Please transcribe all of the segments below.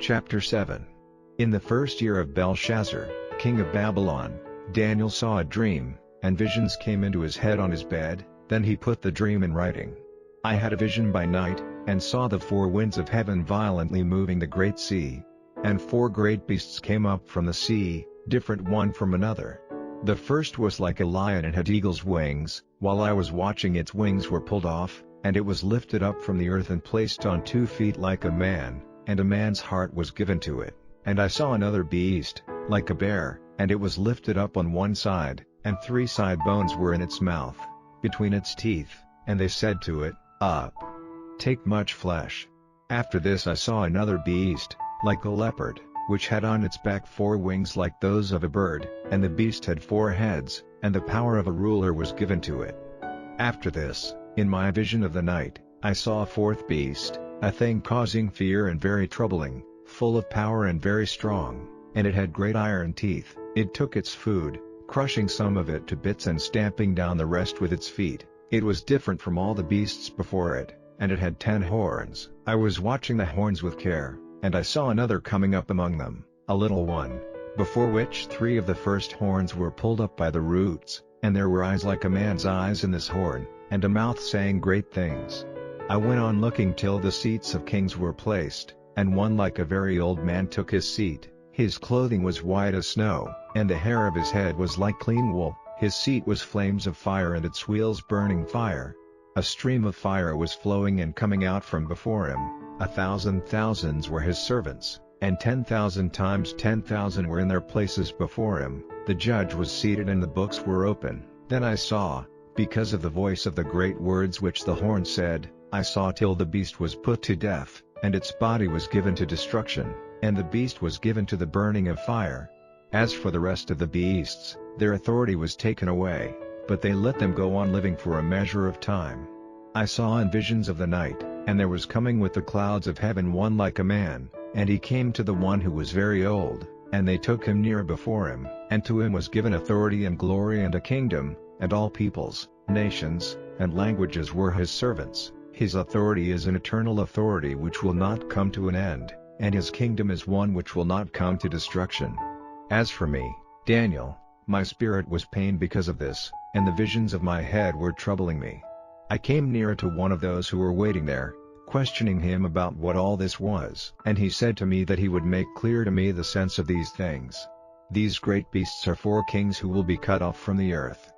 Chapter 7. In the first year of Belshazzar, king of Babylon, Daniel saw a dream, and visions came into his head on his bed. Then he put the dream in writing. I had a vision by night, and saw the four winds of heaven violently moving the great sea. And four great beasts came up from the sea, different one from another. The first was like a lion and had eagle's wings. While I was watching, its wings were pulled off, and it was lifted up from the earth and placed on 2 feet like a man, and a man's heart was given to it. And I saw another beast, like a bear, and it was lifted up on one side, and 3 side bones were in its mouth, between its teeth, and they said to it, Up, take much flesh. After this I saw another beast, like a leopard, which had on its back 4 wings like those of a bird, and the beast had 4 heads, and the power of a ruler was given to it. After this, in my vision of the night, I saw a 4th beast, a thing causing fear and very troubling, full of power and very strong, and it had great iron teeth. It took its food, crushing some of it to bits and stamping down the rest with its feet. It was different from all the beasts before it, and it had 10 horns. I was watching the horns with care, and I saw another coming up among them, a little one, before which 3 of the first horns were pulled up by the roots, and there were eyes like a man's eyes in this horn, and a mouth saying great things. I went on looking till the seats of kings were placed, and one like a very old man took his seat. His clothing was white as snow, and the hair of his head was like clean wool. His seat was flames of fire and its wheels burning fire. A stream of fire was flowing and coming out from before him. 1,000 thousands were his servants, and 10,000 times 10,000 were in their places before him. The judge was seated and the books were open. Then I saw, because of the voice of the great words which the horn said, I saw till the beast was put to death, and its body was given to destruction, and the beast was given to the burning of fire. As for the rest of the beasts, their authority was taken away, but they let them go on living for a measure of time. I saw in visions of the night, and there was coming with the clouds of heaven one like a man, and he came to the one who was very old, and they took him near before him, and to him was given authority and glory and a kingdom, and all peoples, nations, and languages were his servants. His authority is an eternal authority which will not come to an end, and his kingdom is one which will not come to destruction. As for me, Daniel, my spirit was pained because of this, and the visions of my head were troubling me. I came near to one of those who were waiting there, questioning him about what all this was, and he said to me that he would make clear to me the sense of these things. These great beasts are 4 kings who will be cut off from the earth.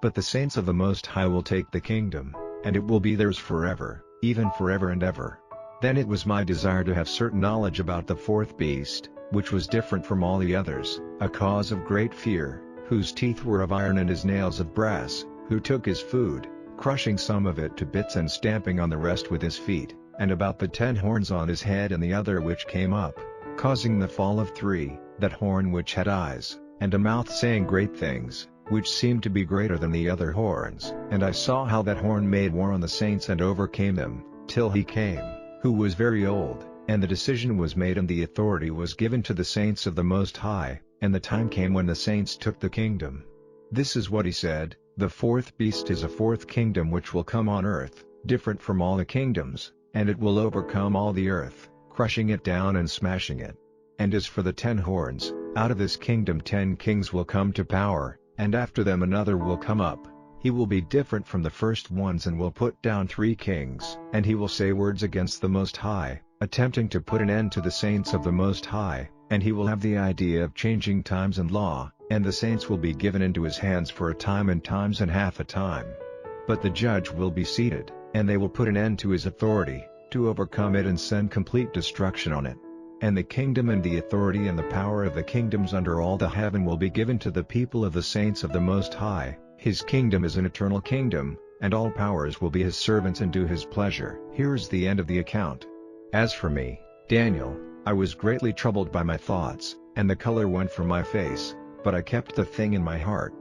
But the saints of the Most High will take the kingdom, and it will be theirs forever, even forever and ever. Then it was my desire to have certain knowledge about the 4th beast, which was different from all the others, a cause of great fear, whose teeth were of iron and his nails of brass, who took his food, crushing some of it to bits and stamping on the rest with his feet, and about the 10 horns on his head and the other which came up, causing the fall of 3, that horn which had eyes, and a mouth saying great things, which seemed to be greater than the other horns. And I saw how that horn made war on the saints and overcame them, till he came, who was very old, and the decision was made and the authority was given to the saints of the Most High, and the time came when the saints took the kingdom. This is what he said: the 4th beast is a 4th kingdom which will come on earth, different from all the kingdoms, and it will overcome all the earth, crushing it down and smashing it. And as for the 10 horns, out of this kingdom 10 kings will come to power, and after them another will come up. He will be different from the first ones and will put down 3 kings. And he will say words against the Most High, attempting to put an end to the saints of the Most High, and he will have the idea of changing times and law, and the saints will be given into his hands for a time and times and half a time. But the judge will be seated, and they will put an end to his authority, to overcome it and send complete destruction on it. And the kingdom and the authority and the power of the kingdoms under all the heaven will be given to the people of the saints of the Most High. His kingdom is an eternal kingdom, and all powers will be his servants and do his pleasure. Here is the end of the account. As for me, Daniel, I was greatly troubled by my thoughts, and the color went from my face, but I kept the thing in my heart.